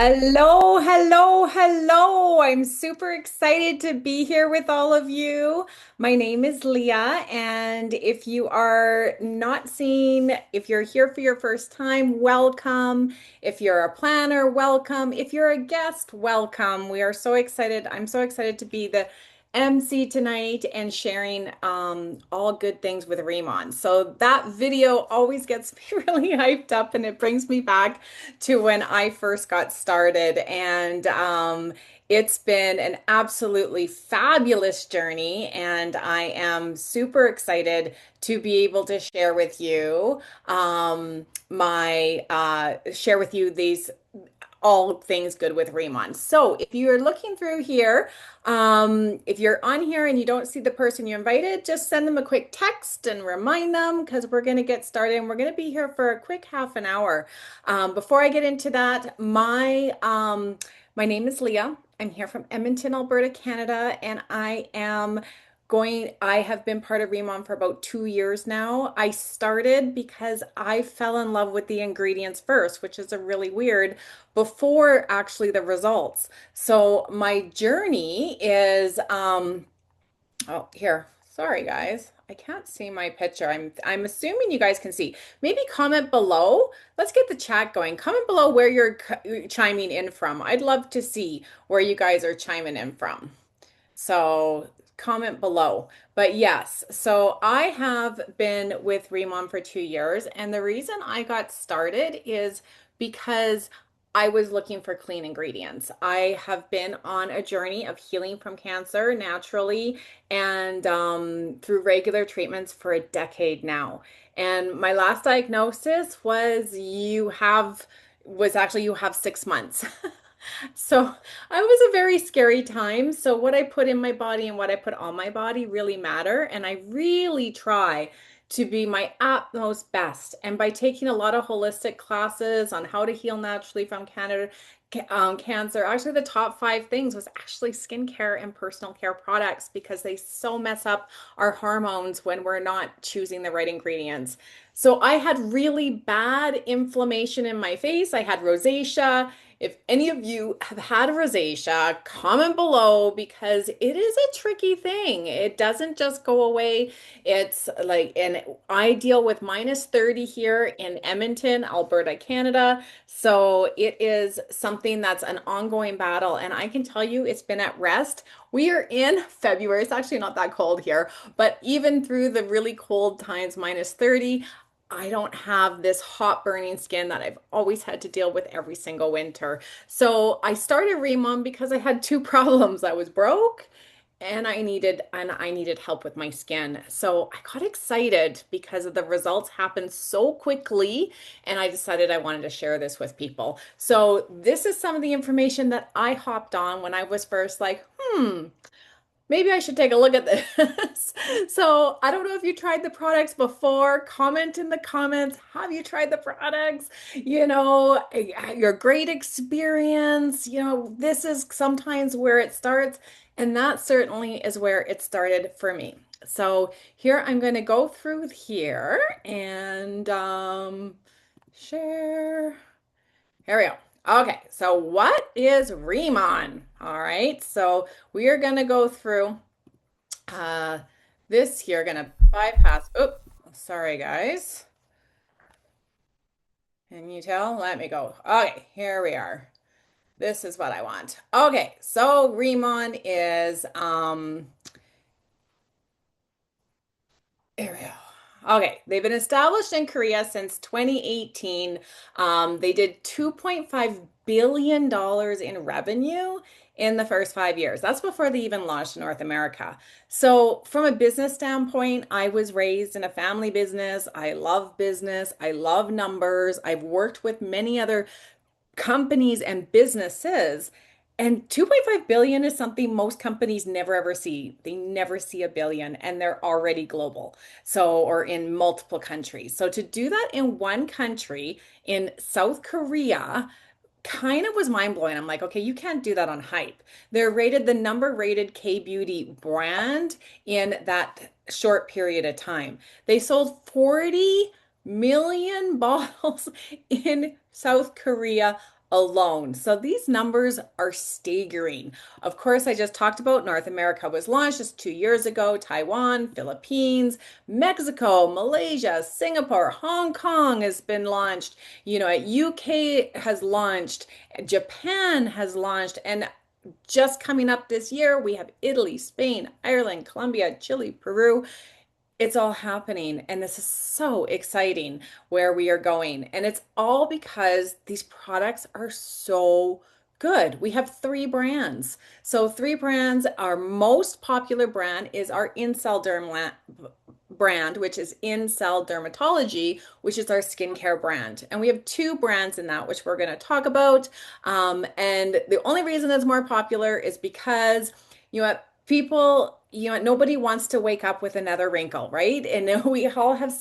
Hello, hello, hello. I'm super excited to be here with all of you. My name is Leah, and if you are not seeing, if you're here for your first time, welcome. If you're a planner, welcome. If you're a guest, welcome. We are so excited. I'm so excited to be the MC tonight and sharing all good things with Riman. So that video always gets me really hyped up and it brings me back to when I first got started. And it's been an absolutely fabulous journey. And I am super excited to be able to share with you share with you these all things good with Raymond. So if you're looking through here, if you're on here and you don't see the person you invited, just send them a quick text and remind them because we're going to get started and we're going to be here for a quick half an hour. Before I get into that, my name is Leah. I'm here from Edmonton, Alberta, Canada, and I have been part of Riman for about 2 years now. I started because I fell in love with the ingredients first, which is a really weird, before actually the results. So my journey is, oh, here. Sorry, guys. I can't see my picture. I'm assuming you guys can see. Maybe comment below. Let's get the chat going. Comment below where you're chiming in from. I'd love to see where you guys are chiming in from. So comment below. But yes, so I have been with Remon for 2 years, and the reason I got started is because I was looking for clean ingredients. I have been on a journey of healing from cancer naturally and through regular treatments for a decade now. And my last diagnosis you have 6 months. So I was a very scary time. So what I put in my body and what I put on my body really matter. And I really try to be my utmost best. And by taking a lot of holistic classes on how to heal naturally from cancer, actually the top 5 things was actually skincare and personal care products because they so mess up our hormones when we're not choosing the right ingredients. So I had really bad inflammation in my face. I had rosacea. If any of you have had rosacea, comment below because it is a tricky thing. It doesn't just go away. It's like, and I deal with -30 here in Edmonton, Alberta, Canada. So it is something that's an ongoing battle. And I can tell you it's been at rest. We are in February. It's actually not that cold here, but even through the really cold times, -30, I don't have this hot burning skin that I've always had to deal with every single winter. So I started Rimmon because I had two problems. I was broke and I needed help with my skin. So I got excited because of the results happened so quickly and I decided I wanted to share this with people. So this is some of the information that I hopped on when I was first like, maybe I should take a look at this. So I don't know if you tried the products before. Comment in the comments. Have you tried the products? Your great experience. This is sometimes where it starts. And that certainly is where it started for me. So here I'm going to go through here and share. Here we go. Okay, so what is Riemann? All right, so we are going to go through uh, this here, going to bypass. Oh, sorry, guys. Can you tell? Let me go. Okay, here we are. This is what I want. Okay, so Riemann is, here we go. Okay, they've been established in Korea since 2018. They did $2.5 billion in revenue in the first 5 years. That's before they even launched in North America. So, from a business standpoint, I was raised in a family business. I love business. I love numbers. I've worked with many other companies and businesses. And 2.5 billion is something most companies never ever see. They never see a billion and they're already global. So, or in multiple countries. So to do that in one country in South Korea kind of was mind blowing. I'm like, okay, you can't do that on hype. They're rated the number rated K beauty brand in that short period of time. They sold 40 million bottles in South Korea alone. So these numbers are staggering. Of course, I just talked about North America was launched just 2 years ago, Taiwan, Philippines, Mexico, Malaysia, Singapore, Hong Kong has been launched. UK has launched, Japan has launched, and just coming up this year, we have Italy, Spain, Ireland, Colombia, Chile, Peru. It's all happening, and this is so exciting where we are going. And it's all because these products are so good. We have three brands. So, three brands. Our most popular brand is our Incel Derm brand, which is Incel Dermatology, which is our skincare brand. And we have two brands in that, which we're going to talk about. And the only reason it's more popular is because, people, nobody wants to wake up with another wrinkle, right? And we all have,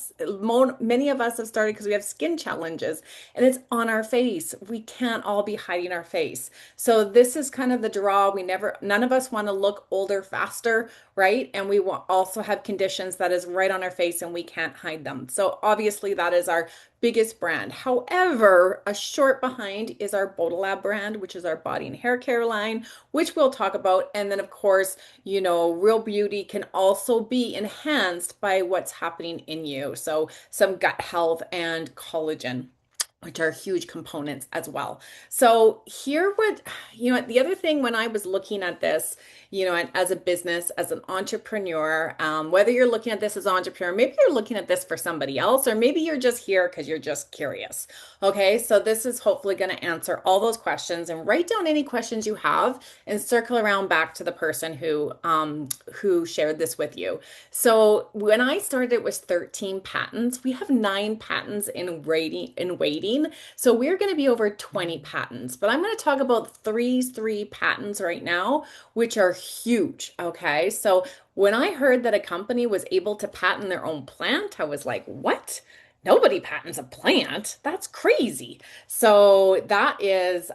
many of us have started because we have skin challenges and it's on our face. We can't all be hiding our face. So this is kind of the draw. None of us want to look older faster, right? And we also have conditions that is right on our face and we can't hide them. So obviously that is our biggest brand. However, a short behind is our Bodalab brand, which is our body and hair care line, which we'll talk about. And then, of course, real beauty can also be enhanced by what's happening in you. So, some gut health and collagen, which are huge components as well. So here would, the other thing when I was looking at this, and as a business, as an entrepreneur, whether you're looking at this as an entrepreneur, maybe you're looking at this for somebody else, or maybe you're just here because you're just curious. Okay, so this is hopefully going to answer all those questions and write down any questions you have and circle around back to the person who shared this with you. So when I started, it was 13 patents. We have 9 patents in waiting. So we're going to be over 20 patents, but I'm going to talk about three patents right now, which are huge. Okay. So when I heard that a company was able to patent their own plant, I was like, what? Nobody patents a plant. That's crazy. So that is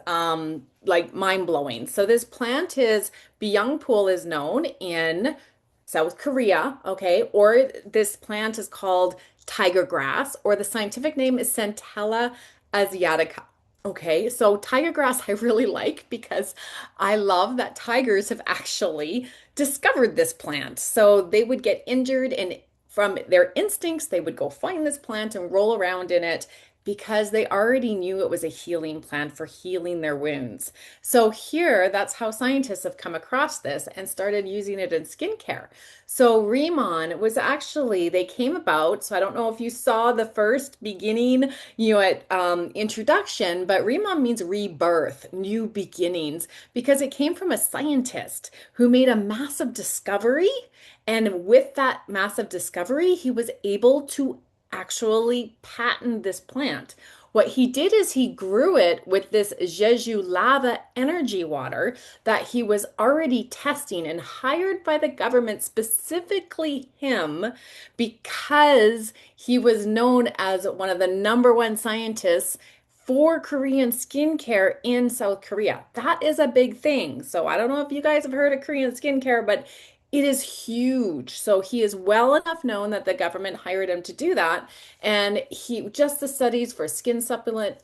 like mind blowing. So this plant is Byungpool is known in South Korea, okay? Or this plant is called tiger grass, or the scientific name is Centella asiatica. Okay, so tiger grass I really like because I love that tigers have actually discovered this plant. So they would get injured, and from their instincts, they would go find this plant and roll around in it because they already knew it was a healing plant for healing their wounds. So here, that's how scientists have come across this and started using it in skincare. So Riman was actually, they came about, so I don't know if you saw the first beginning, at introduction, but Riman means rebirth, new beginnings, because it came from a scientist who made a massive discovery. And with that massive discovery, he was able to actually patent this plant. What he did is he grew it with this Jeju lava energy water that he was already testing and hired by the government, specifically him, because he was known as one of the number one scientists for Korean skincare in South Korea. That is a big thing. So I don't know if you guys have heard of Korean skincare, but it is huge. So he is well enough known that the government hired him to do that. And he just the studies for skin supplement,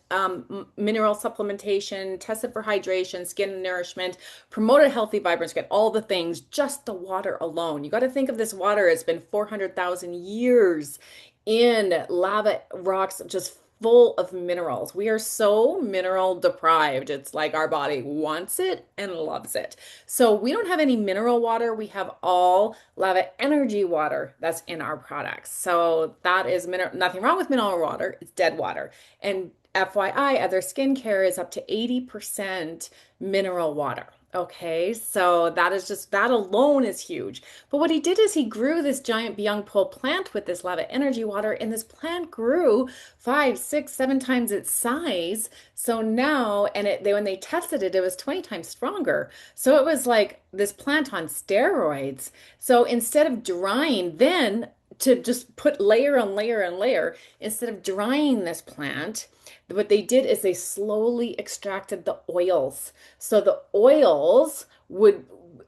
mineral supplementation, tested for hydration, skin nourishment, promoted healthy, vibrant skin, all the things, just the water alone. You got to think of this water, it's been 400,000 years in lava rocks, just full of minerals. We are so mineral deprived. It's like our body wants it and loves it. So we don't have any mineral water. We have all lava energy water that's in our products. So that is nothing wrong with mineral water. It's dead water. And FYI, other skincare is up to 80% mineral water. Okay, so that alone is huge. But what he did is he grew this giant Byungpool plant with this lava energy water, and this plant grew 5, 6, 7 times its size. So now, and when they tested it, it was 20 times stronger. So it was like this plant on steroids. So instead of drying, then to just put layer on layer and layer, instead of drying this plant, what they did is they slowly extracted the oils. So the oils would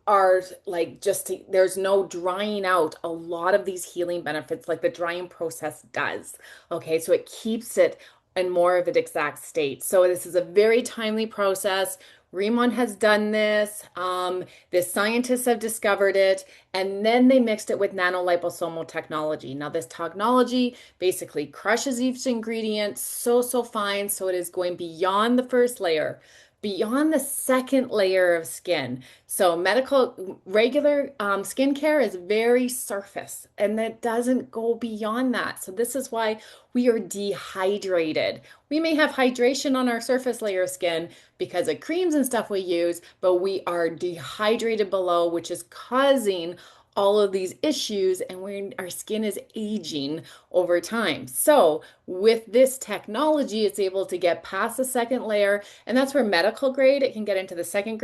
are like there's no drying out a lot of these healing benefits like the drying process does. Okay, so it keeps it and more of its exact state. So this is a very timely process. Riman has done this. The scientists have discovered it, and then they mixed it with nanoliposomal technology. Now, this technology basically crushes each ingredient so fine, so it is going beyond the first layer, beyond the second layer of skin. So medical regular skincare is very surface, and that doesn't go beyond that. So this is why we are dehydrated. We may have hydration on our surface layer of skin because of creams and stuff we use, but we are dehydrated below, which is causing all of these issues, and our skin is aging over time. So with this technology, it's able to get past the second layer, and that's where medical grade, it can get into the second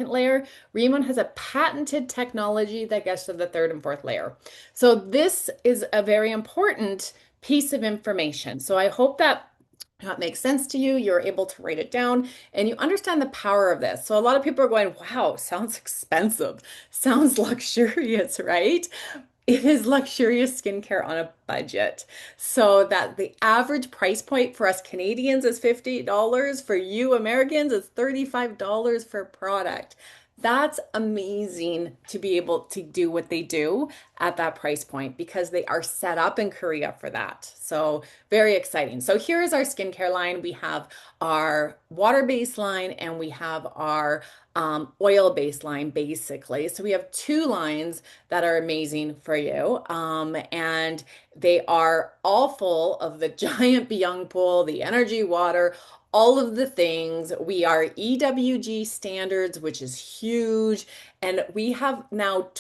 layer. Riman has a patented technology that gets to the third and fourth layer. So this is a very important piece of information. So I hope that makes sense to you. You're able to write it down and you understand the power of this. So a lot of people are going, wow, sounds expensive. Sounds luxurious, right? It is luxurious skincare on a budget. So that the average price point for us Canadians is $50. For you Americans, it's $35 for product. That's amazing to be able to do what they do at that price point because they are set up in Korea for that. So very exciting. So here is our skincare line. We have our water-based line and we have our oil-based line basically. So we have two lines that are amazing for you. And they are all full of the giant Beyond Pool, the energy water, all of the things. We are EWG standards, which is huge. And we have now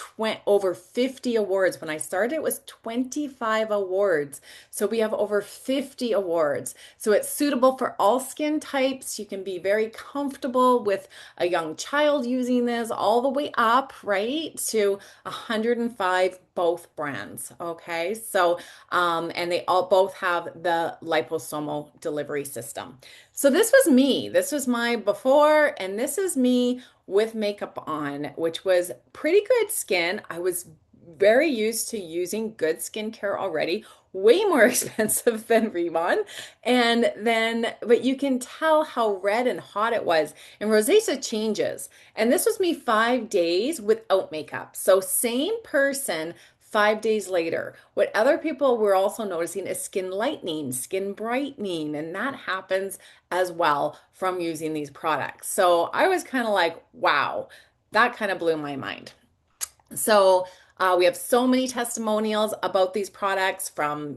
over 50 awards. When I started, it was 25 awards. So we have over 50 awards. So it's suitable for all skin types. You can be very comfortable with a young child using this all the way up, right, to 105, both brands. Okay. So, and they all both have the liposomal delivery system. So this was me. This was my before, and this is me with makeup on, which was pretty good skin. I was very used to using good skincare already, way more expensive than Rimmon. And then, but you can tell how red and hot it was. And rosacea changes. And this was me 5 days without makeup. So same person 5 days later. What other people were also noticing is skin lightening, skin brightening, and that happens as well from using these products. So I was kind of like, wow, that kind of blew my mind. So we have so many testimonials about these products from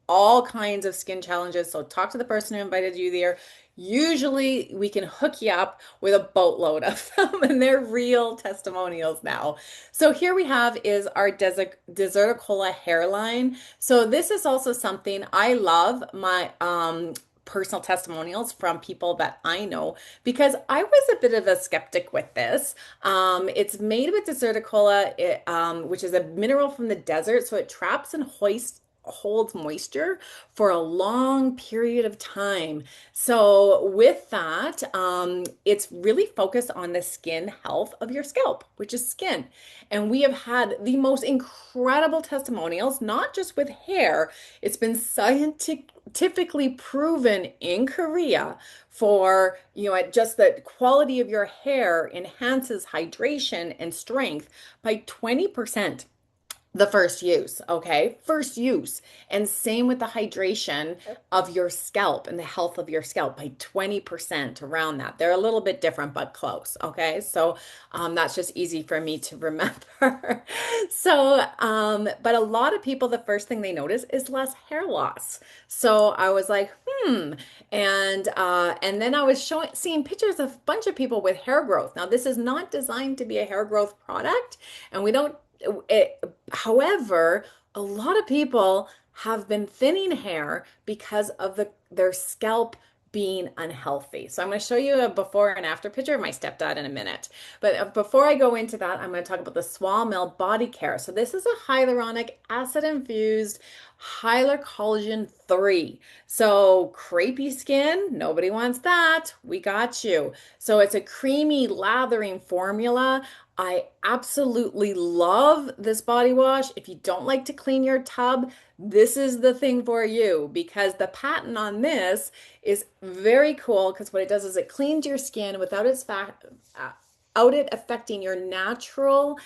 all kinds of skin challenges. So talk to the person who invited you there. Usually we can hook you up with a boatload of them and they're real testimonials now. So here we have is our Deserticola hairline. So this is also something I love my personal testimonials from people that I know because I was a bit of a skeptic with this. It's made with Deserticola, which is a mineral from the desert, so it traps and holds moisture for a long period of time. So with that, it's really focused on the skin health of your scalp, which is skin. And we have had the most incredible testimonials, not just with hair. It's been scientifically proven in Korea for, just the quality of your hair enhances hydration and strength by 20% the first use, okay? First use. And same with the hydration of your scalp and the health of your scalp by 20% around that. They're a little bit different, but close, okay? So that's just easy for me to remember. So, but a lot of people, the first thing they notice is less hair loss. So I was like, and then I was seeing pictures of a bunch of people with hair growth. Now, this is not designed to be a hair growth product, and we don't however, a lot of people have been thinning hair because of their scalp being unhealthy. So I'm going to show you a before and after picture of my stepdad in a minute. But before I go into that, I'm going to talk about the Swamel Body Care. So this is a hyaluronic acid infused Hyalur Collagen 3. So crepey skin, nobody wants that. We got you. So it's a creamy lathering formula. I absolutely love this body wash. If you don't like to clean your tub, this is the thing for you because the patent on this is very cool because what it does is it cleans your skin without uh, out it affecting your natural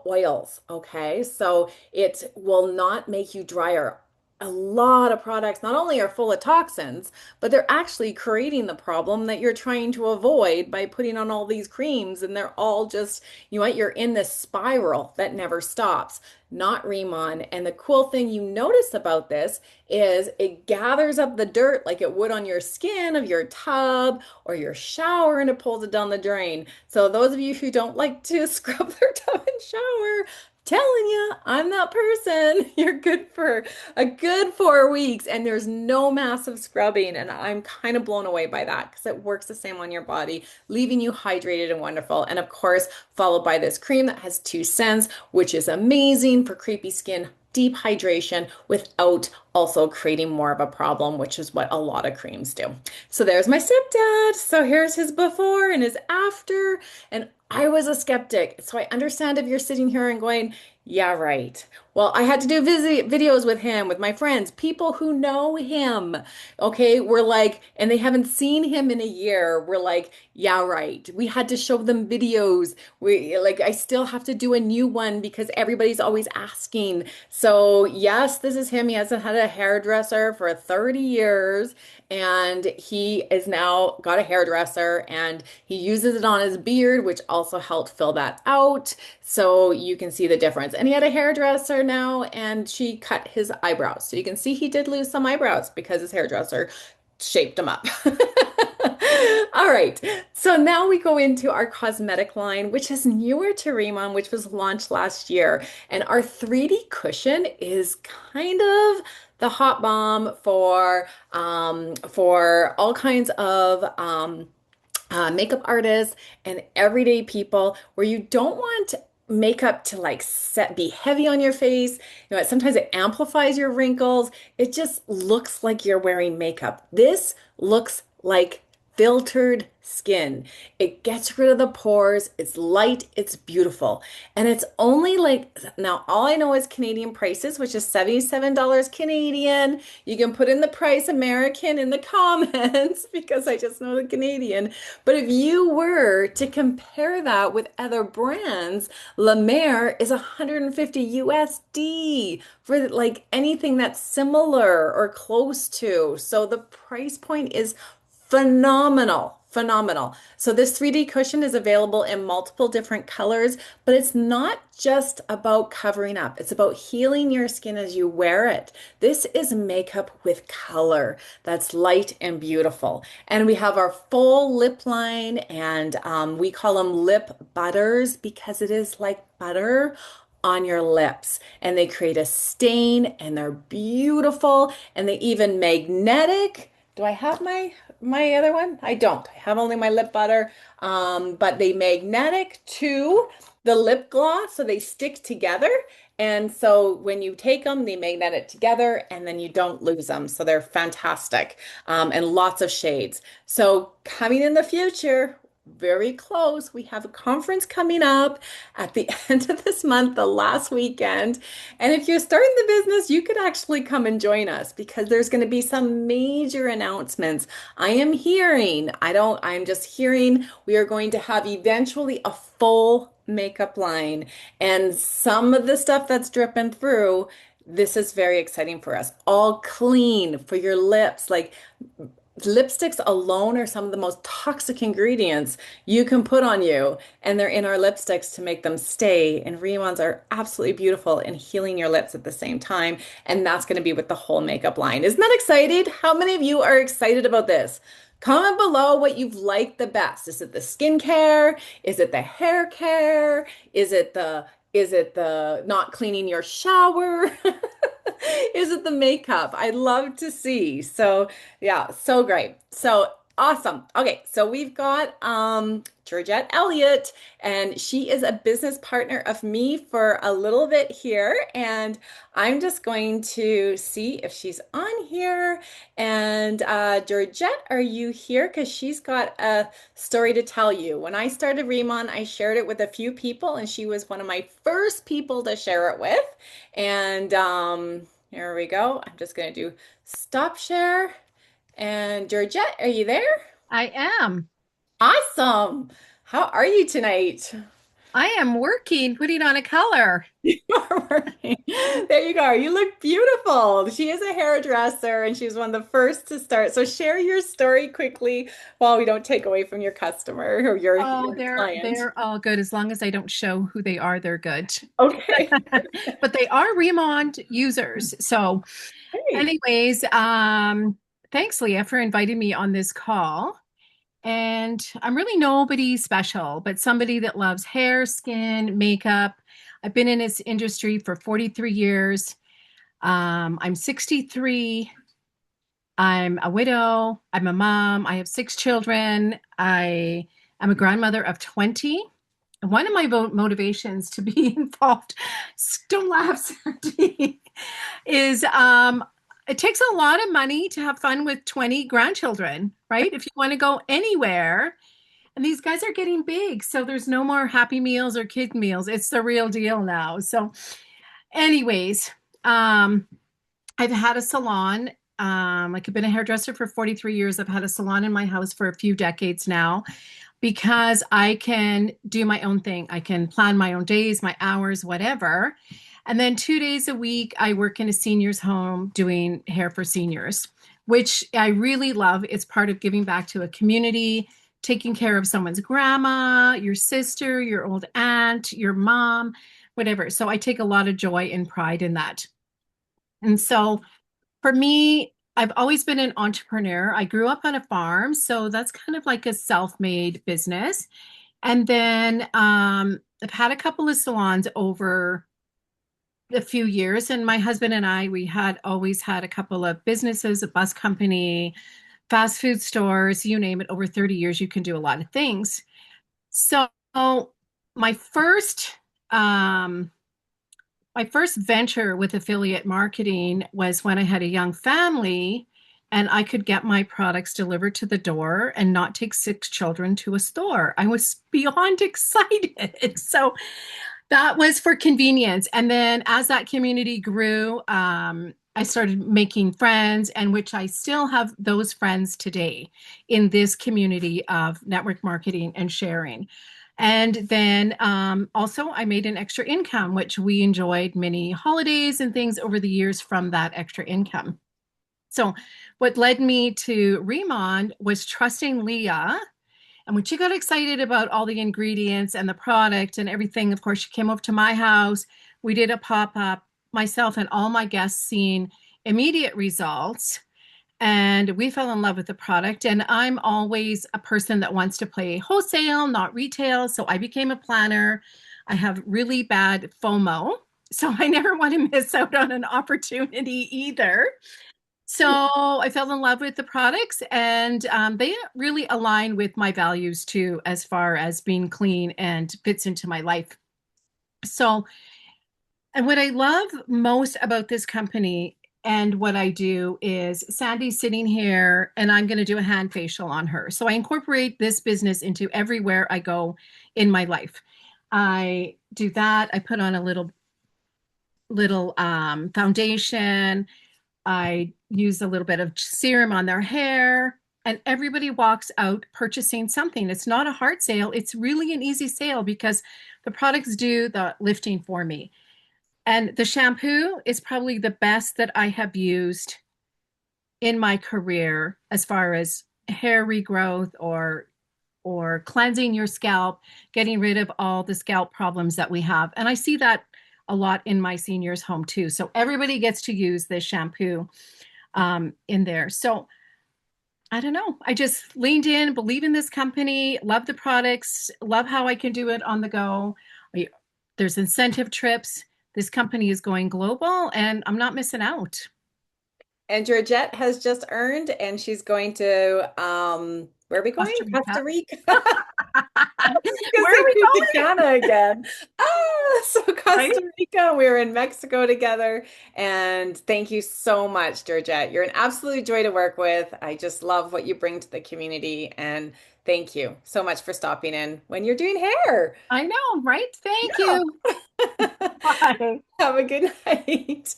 oils. Okay, so it will not make you drier. A lot of products not only are full of toxins, but they're actually creating the problem that you're trying to avoid by putting on all these creams, and they're all just, you know what, you're in this spiral that never stops. Not Riman. And the cool thing you notice about this is it gathers up the dirt like it would on your skin of your tub or your shower and it pulls it down the drain. So those of you who don't like to scrub their tub and shower, telling you, I'm that person. You're good for a good 4 weeks, and there's no massive scrubbing. And I'm kind of blown away by that because it works the same on your body, leaving you hydrated and wonderful. And of course, followed by this cream that has 2 scents, which is amazing for crepey skin. Deep hydration without also creating more of a problem, which is what a lot of creams do. So there's my stepdad. So here's his before and his after. And I was a skeptic. So I understand if you're sitting here and going, yeah, right. Well, I had to do videos with him, with my friends, people who know him. Okay, we're like, and they haven't seen him in a year. We're like, yeah, right. We had to show them videos. We like, I still have to do a new one because everybody's always asking. So, yes, this is him. He hasn't had a hairdresser for 30 years, and he is now got a hairdresser and he uses it on his beard, which also helped fill that out. So you can see the difference. And he had a hairdresser now, and she cut his eyebrows. So you can see he did lose some eyebrows because his hairdresser shaped them up. All right. So now we go into our cosmetic line, which is newer to Riman, which was launched last year. And our 3D cushion is kind of the hot bomb for all kinds of makeup artists and everyday people where you don't want makeup to like be heavy on your face. You know, sometimes it amplifies your wrinkles. It just looks like you're wearing makeup. This looks like filtered skin. It gets rid of the pores. It's light. It's beautiful. And it's only like, now all I know is Canadian prices, which is $77 Canadian. You can put in the price American in the comments because I just know the Canadian. But if you were to compare that with other brands, La Mer is 150 USD for like anything that's similar or close to. So the price point is phenomenal, phenomenal. So this 3D cushion is available in multiple different colors, but it's not just about covering up. It's about healing your skin as you wear it. This is makeup with color that's light and beautiful. And we have our full lip line, and we call them lip butters because it is like butter on your lips, and they create a stain and they're beautiful, and they even magnetic. Do I have my other one? I don't. I have only my lip butter. But they magnetic to the lip gloss, so they stick together. And so when you take them, they magnet together, and then you don't lose them. So they're fantastic, and lots of shades. So coming in the future, very close. We have a conference coming up at the end of this month, the last weekend. And if you're starting the business, you could actually come and join us because there's going to be some major announcements. I'm just hearing we are going to have eventually a full makeup line, and some of the stuff that's dripping through. This is very exciting for us. All clean for your lips. Like lipsticks alone are some of the most toxic ingredients you can put on you, and they're in our lipsticks to make them stay. And Remons are absolutely beautiful in healing your lips at the same time, and that's going to be with the whole makeup line. Isn't that excited? How many of you are excited about this? Comment below what you've liked the best. Is it the skincare? Is it the hair care? Is it the not cleaning your shower? Is it the makeup? I'd love to see. So, yeah, so great. So, Awesome. Okay, so we've got Georgette Elliott, and she is a business partner of me for a little bit here. And I'm just going to see if she's on here. And Georgette, are you here? Because she's got a story to tell you. When I started Riman, I shared it with a few people, and she was one of my first people to share it with. And here we go. I'm just going to do stop share. And Georgette, are you there? I am. Awesome. How are you tonight? I am working, putting on a color. You are working. There you go. You look beautiful. She is a hairdresser and she was one of the first to start. So share your story quickly while we don't take away from your customer or Oh, your they're client. they're all good as long as I don't show who they are, they're good. Okay. But they are Remond users. So, Great. anyways, thanks, Leah, for inviting me on this call. And I'm really nobody special, but somebody that loves hair, skin, makeup. I've been in this industry for 43 years. I'm 63. I'm a widow. I'm a mom. I have six children. I am a grandmother of 20. One of my motivations to be involved, don't laugh, Sandy, is it takes a lot of money to have fun with 20 grandchildren, right? If you want to go anywhere, and these guys are getting big, so there's no more Happy Meals or kid meals. It's the real deal now. So, anyways, um, I've had a salon. Like I've been a hairdresser for 43 years. I've had a salon in my house for a few decades now because I can do my own thing. I can plan my own days, my hours, whatever. And then 2 days a week, I work in a senior's home doing hair for seniors, which I really love. It's part of giving back to a community, taking care of someone's grandma, your sister, your old aunt, your mom, whatever. So I take a lot of joy and pride in that. And so for me, I've always been an entrepreneur. I grew up on a farm, so that's kind of like a self-made business. And then I've had a couple of salons over a few years, and my husband and I, we had always had a couple of businesses, a bus company, fast food stores, you name it. Over 30 years, you can do a lot of things. So my first um, my first venture with affiliate marketing was when I had a young family and I could get my products delivered to the door and not take six children to a store. I was beyond excited. So that was for convenience. And then as that community grew, I started making friends, and which I still have those friends today in this community of network marketing and sharing. And then also, I made an extra income, which we enjoyed many holidays and things over the years from that extra income. So, what led me to Remond was trusting Leah. And when she got excited about all the ingredients and the product and everything, of course, she came over to my house. We did a pop up, myself and all my guests seeing immediate results. And we fell in love with the product. And I'm always a person that wants to play wholesale, not retail. So I became a planner. I have really bad FOMO. So I never want to miss out on an opportunity either. So I fell in love with the products, and they really align with my values too, as far as being clean and fits into my life. So, and what I love most about this company and what I do is Sandy's sitting here and I'm going to do a hand facial on her. So I incorporate this business into everywhere I go in my life. I do that. I put on a little foundation. I use a little bit of serum on their hair, and everybody walks out purchasing something. It's not a hard sale. It's really an easy sale because the products do the lifting for me. And the shampoo is probably the best that I have used in my career as far as hair regrowth or cleansing your scalp, getting rid of all the scalp problems that we have. And I see that a lot in my seniors home too. So everybody gets to use this shampoo in there. So I don't know. I just leaned in, believe in this company, love the products, love how I can do it on the go. There's incentive trips. This company is going global and I'm not missing out. And Georgette has just earned, and she's going to, where are we going? Costa Rica. Costa Rica. Gonna Where are say we Punta going? Cana again. So Right? Costa Rica, we were in Mexico together. And thank you so much, Georgette. You're an absolute joy to work with. I just love what you bring to the community. And thank you so much for stopping in when you're doing hair. I know, right? Thank Yeah. you. Bye. Have a good night.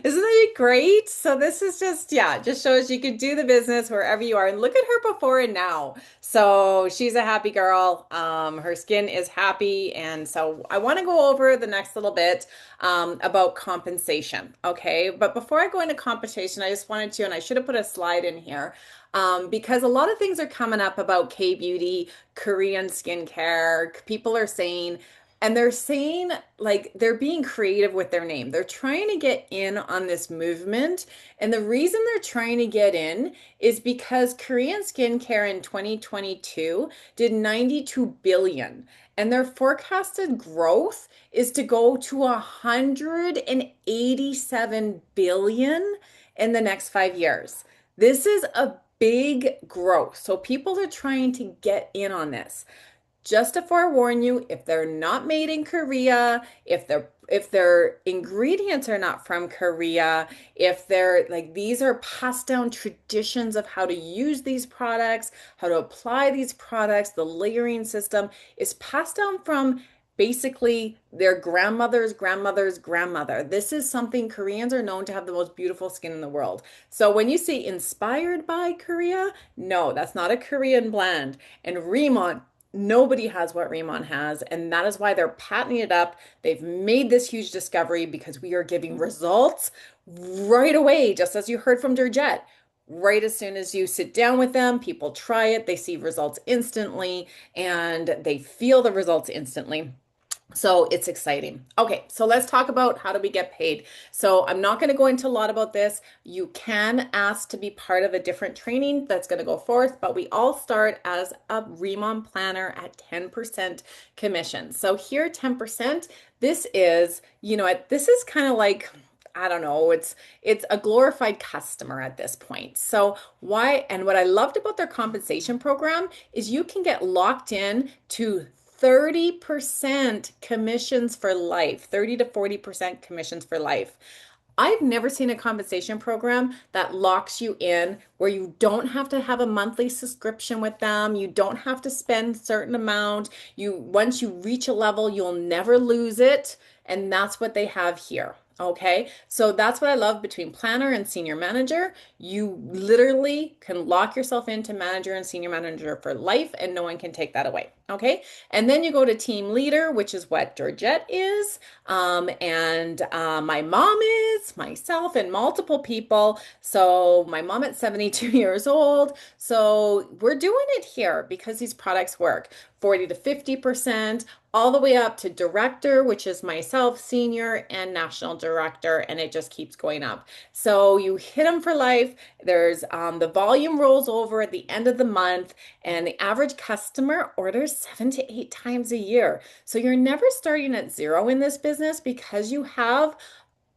Isn't that great? So this is just, yeah, just shows you could do the business wherever you are. And look at her before and now. So she's a happy girl. Her skin is happy. And so I want to go over the next little bit about compensation. Okay. But before I go into compensation, I just wanted to, and I should have put a slide in here. Because a lot of things are coming up about K-beauty, Korean skincare. People are saying, and they're saying, like, they're being creative with their name. They're trying to get in on this movement. And the reason they're trying to get in is because Korean skincare in 2022 did 92 billion. And their forecasted growth is to go to 187 billion in the next 5 years. This is a big growth. So people are trying to get in on this. Just to forewarn you, if they're not made in Korea, if their ingredients are not from Korea, if they're like these are passed down traditions of how to use these products, how to apply these products, the layering system is passed down from basically their grandmother's grandmother's grandmother. This is something Koreans are known to have the most beautiful skin in the world. So when you see inspired by Korea, no, that's not a Korean blend. And Rimmon, nobody has what Riman has, and that is why they're patenting it up. They've made this huge discovery because we are giving results right away, just as you heard from Durjet. Right as soon as you sit down with them, people try it, they see results instantly, and they feel the results instantly. So it's exciting. Okay, so let's talk about how do we get paid. So I'm not going to go into a lot about this. You can ask to be part of a different training that's going to go forth, but we all start as a Remon planner at 10% commission. So here, 10%, this is, this is kind of like, I don't know, it's a glorified customer at this point. So why, and what I loved about their compensation program is you can get locked in to 30% commissions for life, 30 to 40% commissions for life. I've never seen a compensation program that locks you in where you don't have to have a monthly subscription with them. You don't have to spend a certain amount. Once you reach a level, you'll never lose it. And that's what they have here. Okay, so that's what I love between planner and senior manager. You literally can lock yourself into manager and senior manager for life, and no one can take that away. Okay, and then you go to team leader, which is what Georgette is, and my mom is, myself, and multiple people. So my mom at 72 years old. So we're doing it here because these products work. 40 to 50%, all the way up to director, which is myself, senior, and national director, and it just keeps going up. So you hit them for life. There's the volume rolls over at the end of the month, and the average customer orders 7 to 8 times a year. So you're never starting at zero in this business because you have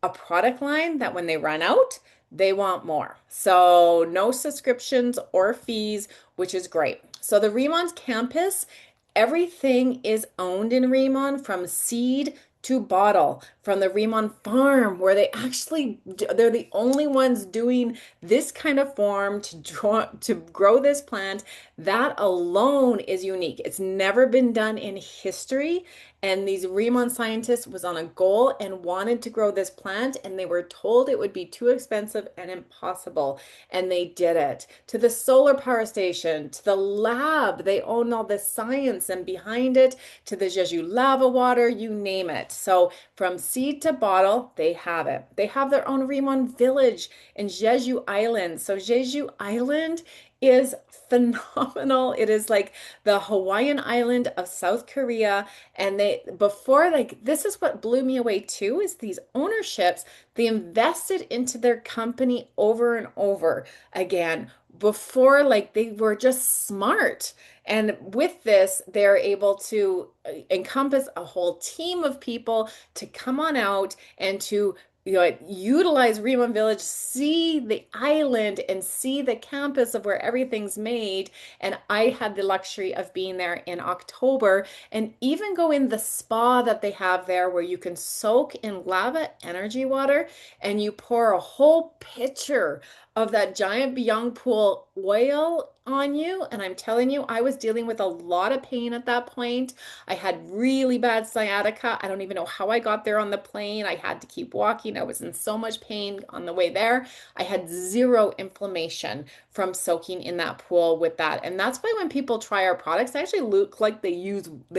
a product line that when they run out, they want more. So no subscriptions or fees, which is great. So the Remont campus, everything is owned in Remont from seed to bottle from the Remont farm where they're the only ones doing this kind of form to grow this plant. That alone is unique. It's never been done in history. And these Remont scientists was on a goal and wanted to grow this plant, and they were told it would be too expensive and impossible. And they did it. To the solar power station, to the lab, they own all the science and behind it, to the Jeju lava water, you name it. So from seed to bottle, they have it. They have their own Remont village in Jeju Island. So Jeju Island is phenomenal. It is like the Hawaiian island of South Korea. And they, before, like, this is what blew me away too, is these ownerships, they invested into their company over and over again. Before, like, they were just smart. And with this, they're able to encompass a whole team of people to come on out and to utilize Riman Village, see the island and see the campus of where everything's made. And I had the luxury of being there in October and even go in the spa that they have there where you can soak in lava energy water and you pour a whole pitcher of that giant Beyond Pool oil on you. And I'm telling you, I was dealing with a lot of pain at that point. I had really bad sciatica. I don't even know how I got there on the plane. I had to keep walking. I was in so much pain on the way there. I had zero inflammation from soaking in that pool with that. And that's why when people try our products, they actually look like they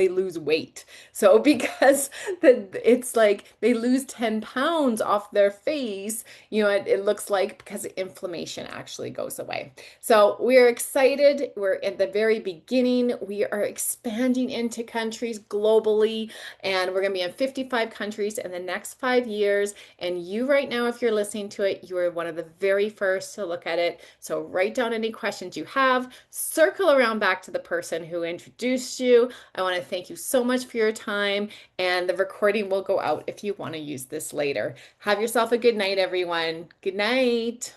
lose weight. So because it's like they lose 10 pounds off their face, it looks like because inflammation actually goes away. So we're excited. We're at the very beginning. We are expanding into countries globally, and we're going to be in 55 countries in the next 5 years. And you, right now, if you're listening to it, you are one of the very first to look at it. So write down any questions you have, circle around back to the person who introduced you. I want to thank you so much for your time, and the recording will go out if you want to use this later. Have yourself a good night, everyone. Good night.